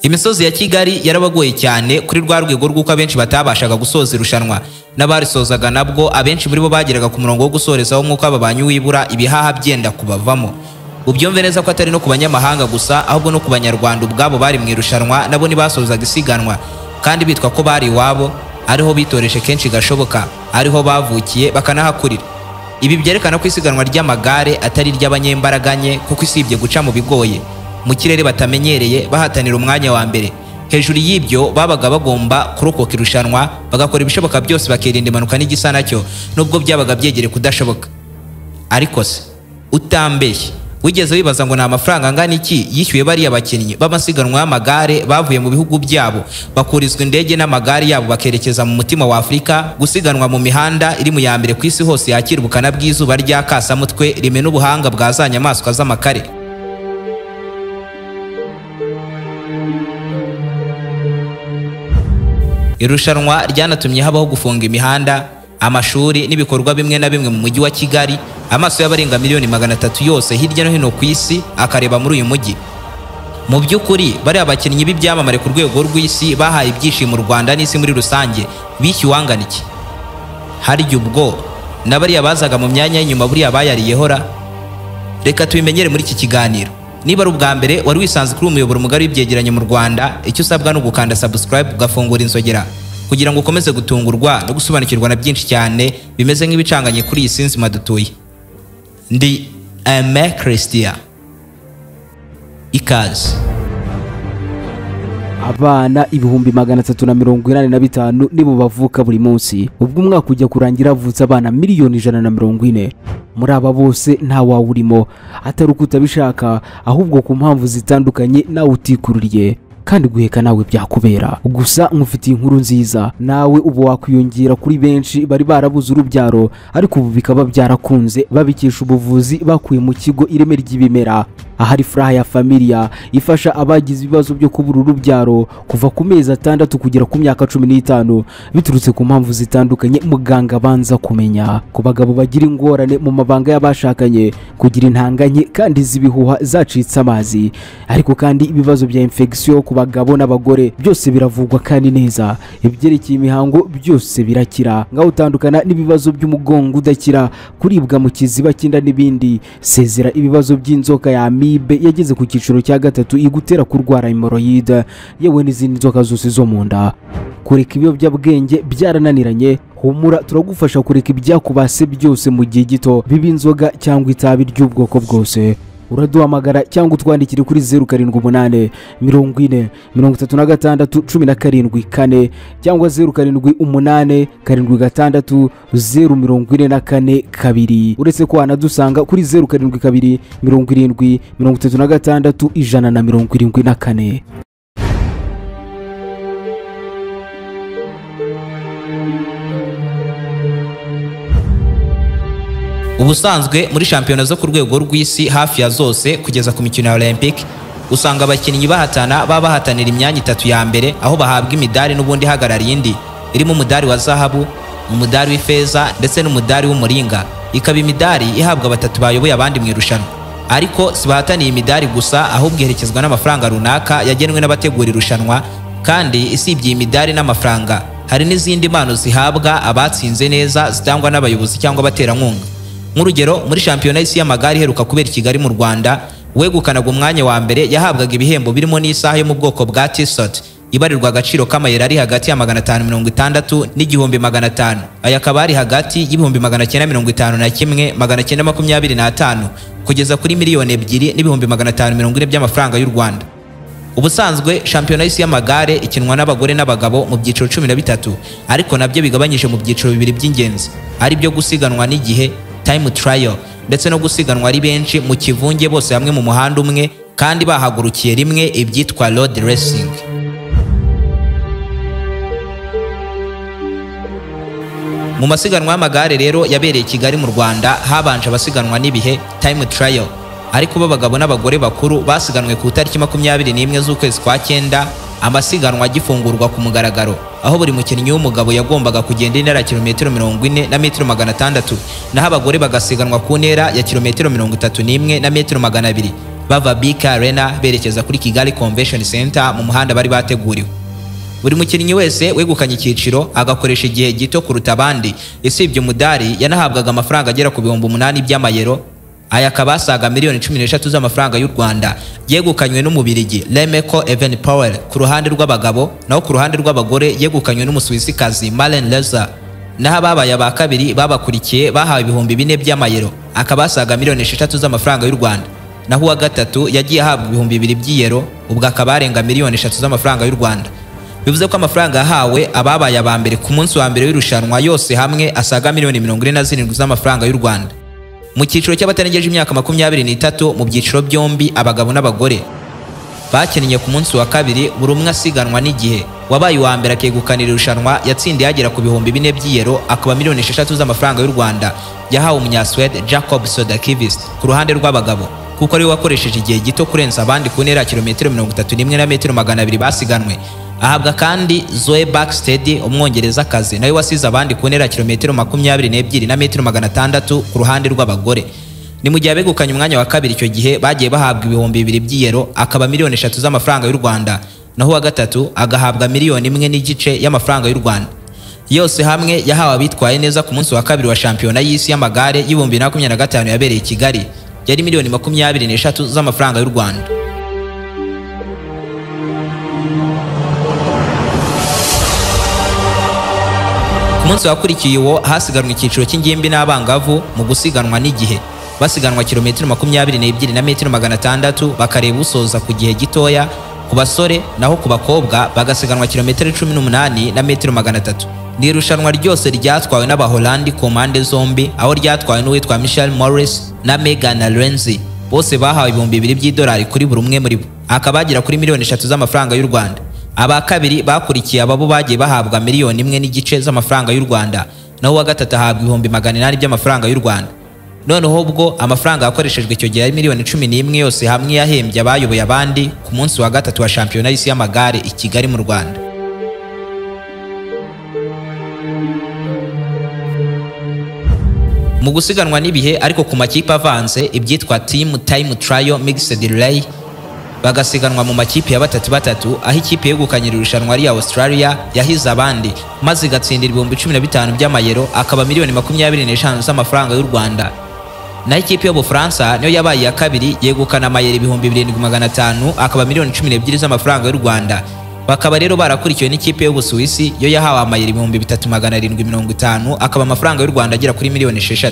Imisozi ya Kigali yarabagoye cyane kuri rwa rwego rw'uko abenshi batabashaga gusoza irushanwa n'abarisozaga nabwo abenshi muri bo bageraga ku murongo wo gusorezaho nk'uko ababanyi wibura ibihaha byenda kubavamo. Ubyumve neza ko atari no ku banyamahanga gusa ahubwo no ku banyarwanda ubwabo bari mu irushanwa nabo nibasozaga isiganwa kandi bitwa ko bari iwabo, ariho bitoreshe kenshi gashoboka, ariho bavukiye bakanahakurira. Ibi byerekana ko isiganwa ry'amagare atari ry'abanyembaraga nke, kuko isibye guca mu bigoye mu kirere batamenyereye bahatanira umwanya wa mbere. Hejuru y'ibyo babaga bagomba kurokoka irushanwa bagakora ibishoboka byose bakirinda impanuka n'igisa nacyo nubwo byabaga byegere kudashoboka. Ariko se utambeshye wigeze wibaza ngo ni amafaranga angana iki yishyuye bariya bakinnyi b'amasiganwa y'amagare bavuye mu bihugu byabo bakurizwa indege n'amagare yabo bakerekeza mu mutima wa Afurika gusiganwa mu mihanda iri mu ya mbere ku isi hose yakira ubukana bw'izuba rya kasamutwe rimena ubuhanga bwa za nyamaswa z'amakare. Irushanwa ryanatumye habaho gufunga imihanda, amashuri n'ibikorwa bimwe na bimwe mu mujyi wa Kigali. Amaso y'abarenga miliyoni 300 yose hirya no hino ku isi akareba muri uyu mujyi. Mu by'ukuri bari abakinnyi b'ibyamamare ku rwego rw'isi bahaye ibyishimo u Rwanda n'isi muri rusange bishyuye uwangana iki? Harya ubwo n'abariya bazaga mu myanya y'inyuma buriya bayariyehora? Reka tubimenyere muri iki kiganiro. Niba ari ubwa mbere wari wisanze kuri umuyoboro mugari w'ibyegeranyo mu Rwanda, icyo usabwa no gukanda subscribe ugafungura inzogera kugira ngo ukomeze gutungurwa no gusobanukirwa na byinshi cyane bimeze nk'ibicanganye kuri iyi sinzi madutuye. Ndi Aime Christian. Ikaze. Abana ibihumbi 385 nibo bavuka buri munsi. Ubwo umwaka ujya kurangira havutse abana miliyoni 140. Muri aba bose nta wawurimo atari ukutabishaka, ahubwo ku mpamvu zitandukanye nawe utikururiye kandi guheka nawe byakubera. Gusa nkufitiye inkuru nziza, nawe ubu wakwiyongera kuri benshi bari barabuze urubyaro ariko ubu bikaba byarakunze babikisha ubuvuzi bakuye mu kigo Ireme ry'Ibimera ahari Furaha ya Familia ifasha abagize ibibazo byo kubura urubyaro kuva ku mezi 6 kugera ku myaka 15 biturutse ku mpamvu zitandukanye muganga banza kumenya. Ku bagabo bagira ingorane mu mabanga y'abashakanye, kugira intanganye kandi zibihuha zacitse amazi, ariko kandi ibibazo bya infection ku bagabo n'abagore byose biravugwa kandi neza. Ibyerekeye imihango byose birakira, ngaho utandukana n'ibibazo by'umugongo udakira, kuribwa mu kiziba cy'inda n'ibindi. Sezera ibibazo by'inzoka ya amibe yageze ku cyiciro cya 3 igutera kurwara hemorrhoid yewe n'izindi nzoka zose zo mu nda. Kureka ibiyobyabwenge byarananiranye, humura turagufasha kureka ibyakubase byose mu gihe gito, biba inzoga cyangwa itabi ry'ubwoko bwose. Uraduhamagara cyangwa utwandikire kuri 078 40 36 17 cyangwa 078 76 044 2. Uretse ko wanadusanga kuri 072 70 36 174. Ubusanzwe muri shampiyona zo ku rwego rw'isi hafi ya zose kugeza ku mikino ya Olympic usanga abakinnyi bahatanira imyanya 3 ya mbere, aho bahabwa imidari n'ubundi hagarariye indi irimo umudari wa zahabu, umudari w'ifeza ndetse n'umudari w'umuringa. Ikaba imidari ihabwa batatu bayoboye abandi mu irushanwa. Ariko si bahataniye imidari gusa, ahubwo iherekezwa n'amafaranga runaka yagenwe n'abategura irushanwa. Kandi isibye imidari n'amafaranga hari n'izindi mpano zihabwa abatsinze neza zitangwa n'abayobozi cyangwa abaterankunga. Nk'urugero muri shampiyona y'isi y'amagare iheruka kubera Kigali mu Rwanda, wegukanaga umwanya wa mbere yahabwaga ibihembo birimo n'isaha yo mu bwoko bwa Tissot ibarirwa agaciro k'amayero ari hagati ya 560 n'igihumbi 500. Aya akaba ari hagati y'ibihumbi 951 925 kugeza kuri miliyoni 2 n'ibihumbi 540 by'amafaranga y'u Rwanda. Ubusanzwe shampiyona y'isi y'amagare ikinwa n'abagore n'abagabo mu byiciro 13, ariko nabyo bigabanyije mu byiciro bibiri by'ingenzi, ari byo gusiganwa n'igihe time trial ndetse no gusiganwa ari benshi mu kivunge bose hamwe mu muhanda umwe kandi bahagurukiye rimwe ibyitwa road racing. Mu masiganwa y'amagare rero yabereye Kigali mu Rwanda habanje abasiganwa n'ibihe time trial, ariko b'abagabo n'abagore bakuru basiganwe ku itariki 21 z'ukwezi kwa 9 amasiganwa agifungurwa ku mugaragaro, aho buri mukinnyi w'umugabo yagombaga kugenda intera ya kilometero 40 na metero 600, naho abagore bagasiganwa ku ntera ya kilometero 31 na metero 200. bava BK Arena berekeza kuri Kigali Convention Center mu muhanda bari bateguriwe. Buri mukinnyi wese wegukanye icyiciro agakoresha igihe gito kuruta abandi. Isibye umudari yanahabwaga amafaranga agera ku 8,000 by'amayero, aya akaba asaga miliyoni 13 z'amafaranga y'u Rwanda. Yegukanywe n'umubirigi Remco Evenepoel ku ruhande rw'abagabo, naho ku ruhande rw'abagore yegukanywe n'umusuwisikazi Maren Leza. Naho ababaye aba kabiri babakurikiye bahawe 4,000 by'amayero, akaba asaga miliyoni 6 z'amafaranga y'u Rwanda. Naho uwa gatatu yagiye ahabwa 2,000 by'iyero, ubwo akaba arenga miliyoni 3 z'amafaranga y'u Rwanda. Bivuze ko amafaranga yahawe ababaye aba mbere ku munsi wa mbere w'irushanwa yose hamwe asaga miliyoni 47 z'amafaranga y'u Rwanda. Mu cyiciro cy'abatarengeje imyaka 23 mu byiciro byombi abagabo n'abagore bakinnye ku munsi wa kabiri, buri umwe asiganwa n'igihe. Wabaye uwa mbere akegukanira irushanwa yatsindiye agera ku 4,000 by'iyero, akaba miliyoni 6 z'amafaranga y'u Rwanda. Yahawe umunyaswede Jacob Sodakivist ku ruhande rw'abagabo, kuko ari we wakoresheje igihe gito kurenza abandi ku ntera ya kilometero 31 na metero 200 basiganwe. Ahabwa kandi Zoe Backstead umwongerezakazi, nawe wasize abandi ku ntera ya kilometero 22 na metero 600 ku ruhande rw'abagore. Ni mu gihe abegukanye umwanya wa kabiri icyo gihe bagiye bahabwa 2,000 by'iyero, akaba miliyoni 3 z'amafaranga y'u Rwanda, naho uwa gatatu agahabwa miliyoni 1 y'amafaranga y'u Rwanda. Yose hamwe yahawe abitwaye neza ku munsi wa kabiri wa shampiyona y'isi y'amagare y'ibihumbi 2025 yabereye i Kigali, yari miliyoni 23 z'amafaranga y'u Rwanda. Ku munsi wakurikiye uwo hasiganwa icyiciro cy'ingimbi n'abangavu mu gusiganwa n'igihe, basiganwa kilometero 22 na metero 600 bakareba usoza ku gihe gitoya. Ku basore naho ku bakobwa bagasiganwa kilometero 18 na metero 300. Ni irushanwa ryose ryatwawe n'Abaholandi ku mpande zombi, aho ryatwawe n'uwitwa Michel Morris na Megan Lorenzi. Bose bahawe 2,000 by'idolari kuri buri umwe muri bo, akabagira kuri miliyoni 3 z'amafaranga y'u Rwanda. Aba kabiri bakurikiye ababo bagiye bahabwa miliyoni 1 z'amafaranga y'u Rwanda, naho uwa gatatu ahabwa 800 by'amafaranga y'u Rwanda. Noneho ubwo amafaranga yakoreshejwe icyo gihe ari miliyoni 11 yose hamwe yahembye abayoboye abandi ku munsi wa gatatu wa shampiyona y'isi y'amagare i Kigali mu Rwanda. Mu gusiganwa n'ibihe ariko ku makipe avanze, ibyitwa Team Time Trial Mixed Relay bagasiganwa mu makipe ya batatu, aho ikipe yegukanye irushanwa ari ya Australia yahize abandi maze igatsindira 15,000 by'amayero, akaba miliyoni 25 z'amafaranga y'u Rwanda. Na ikipe y'Ubufaransa niyo yabaye ya kabiri yegukana amayero 7,500, akaba miliyoni 12 z'amafaranga y'u Rwanda. Bakaba rero barakurikiwe n'ikipe y'Ubusuwisi yo yahawe amayero 3,750, akaba amafaranga y'u Rwanda agera kuri miliyoni 6.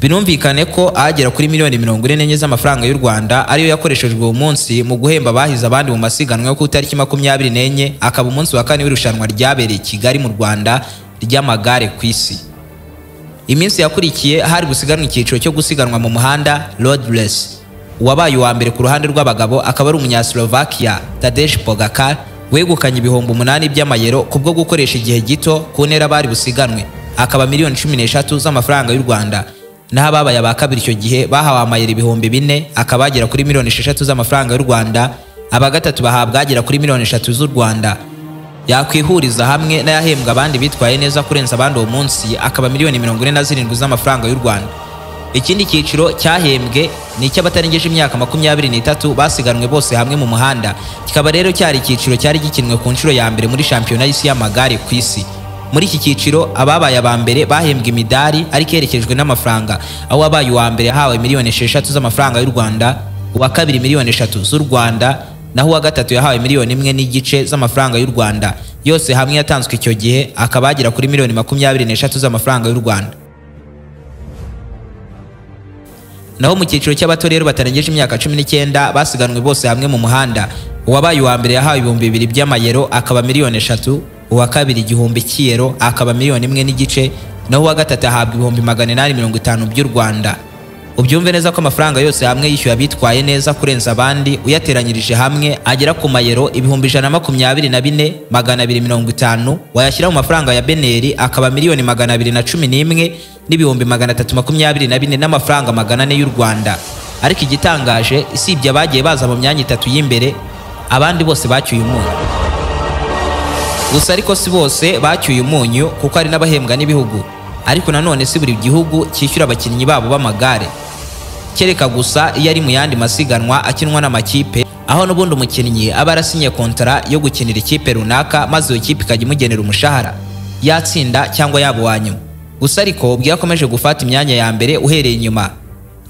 Binumvikane ko agera kuri miliyoni 44 z'amafaranga y'u Rwanda ariyo yakoreshejwe uwo munsi mu guhemba bahize abandi mu masiganwa yo ku itariki 24, akaba umunsi wa kane w'irushanwa ryabereye i Kigali mu Rwanda ry'amagare ku isi. Iminsi yakurikiye hari gusiganwa icyiciro cyo gusiganwa mu muhanda road race. Uwabaye uwa mbere ku ruhande rw'abagabo akaba ari umunyaslovakia Tadej Pogačar, wegukanye 8,000 by'amayero kubwo gukoresha igihe gito ku ntera bari busiganwe, akaba miliyoni 13 z'amafaranga y'u Rwanda. Naho ababaye aba kabiri icyo gihe bahawe amayero 4,000, akaba agera kuri miliyoni 6 z'amafaranga y'u Rwanda. Aba gatatu bahabwa agera kuri miliyoni 3 z'u Rwanda. Yakwihuriza hamwe n'ayahembwa abandi bitwaye neza kurenza abandi uwo munsi, akaba miliyoni 47 z'amafaranga y'u Rwanda. Ikindi cyiciro cyahembwe ni icy'abatarengeje imyaka 23 basiganwe bose hamwe mu muhanda, kikaba rero cyari icyiciro cyari gikinwe ku nshuro ya mbere muri shampiyona y'isi y'amagare ku isi. Muri iki cyiciro ababaye aba mbere bahembwa imidari ariko yerekejwe n'amafaranga, aho wabaye uwa mbere yahawe miliyoni 6 z'amafaranga y'u Rwanda, uwa kabiri miliyoni 3 z'u Rwanda, naho uwa gatatu yahawe miliyoni 1 z'amafaranga y'u Rwanda. Yose hamwe yatanzwe icyo gihe akaba agera kuri miliyoni 23 z'amafaranga y'u Rwanda. Naho mu cyiciro cy'abato rero batarengeje imyaka 19 basiganwe bose hamwe mu muhanda, uwabaye uwa mbere yahawe 2,000 by'amayero, akaba miliyoni 3, uwa kabiri 1,000 cy'iyero, akaba miliyoni 1, naho uwa gatatu ahabwa 850 by'u Rwanda. Ubyumve neza ko amafaranga yose hamwe yishyuye abitwaye neza kurenza abandi, uyateranyirije hamwe agera ku mayero 124,250, wayashyira mu mafaranga ya Beneri akaba miliyoni 211 n'ibihumbi 324 n'amafaranga 400 y'u Rwanda. Ariko igitangaje, isibye abagiye baza mu myanya 3 y'imbere, abandi bose bacyuye umunyu. Gusa ariko si bose bacyuye umunyu, kuko ari n'abahembwa n'ibihugu. Ariko nanone si buri gihugu cyishyura abakinnyi babo b'amagare. kereka gusa iyo ari mu yandi masiganwa akinwa n'amakipe, aho n'ubundi umukinnyi aba arasinye kontara yo gukinira ikipe runaka maze iyo kipe ikajya imugenera umushahara yatsinda cyangwa yaba uwa nyuma. Gusa ariko ubwo yakomeje gufata imyanya ya mbere uhereye inyuma,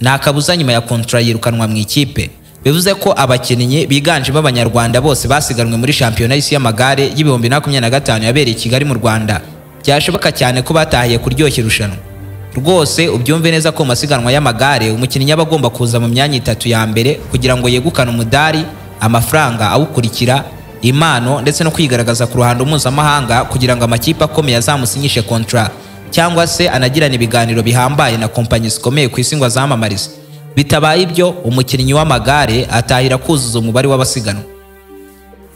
nta kabuza nyuma ya kontara yirukanwa mu ikipe. Bivuze ko abakinnyi biganje b'Abanyarwanda bose basiganwe muri shampiyona y'isi y'amagare y'ibihumbi 2025 yabereye i Kigali mu Rwanda, byashoboka cyane ko batahiye kuryoshya irushanwa. Rwose ubyumve neza ko masiganwa y'amagare umukinnyi aba agomba kuza mu myanya 3 ya mbere kugira ngo yegukane umudari, amafaranga awukurikira, impano ndetse no kwigaragaza ku ruhando mpuzamahanga kugira ngo amakipe akomeye azamusinyishe kontra cyangwa se anagirana ibiganiro bihambaye na kompanyi zikomeye ku isi ngo azamamarize. Bitabaye ibyo umukinnyi w'amagare atahira kuzuza umubare w'abasiganwa.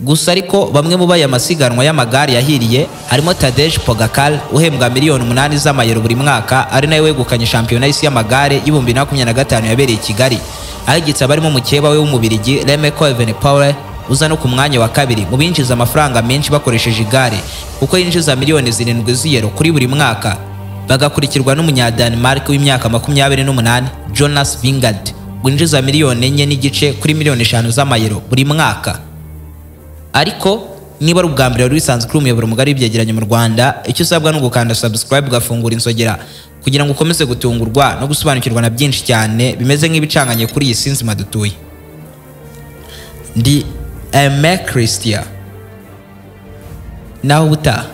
Gusa ariko bamwe mu baya masiganwa y'amagare yahiriye harimo Tadej Pogacar uhembwa miliyoni 8 z'amayero buri mwaka, ari nawe wegukanye shampiyona y'isi y'amagare y'ibihumbi 2025 yabereye i Kigali, ahigitse abarimo mukeba we w'umubirigi Remco Evenepoel uza no ku mwanya wa kabiri mu binjiza amafaranga menshi bakoresheje igare kuko yinjiza miliyoni 7 z'iyero kuri buri mwaka, bagakurikirwa n'umunya-Denmark w'imyaka 28 Jonas Vingegaard winjiza miliyoni 4 n'igice kuri miliyoni 5 z'amayero buri mwaka. Ariko niba ari ubwa mbere wari wisanzwe kuri umuyoboro mugari w'ibyegeranyo mu Rwanda, icyo usabwa no gukanda subscribe ugafungura insogera kugira ngo ukomeze gutungurwa no gusobanukirwa na byinshi cyane bimeze nk'ibicanganye kuri iyi sinzi madutuye. Ndi Aime Christian naho ubutaha.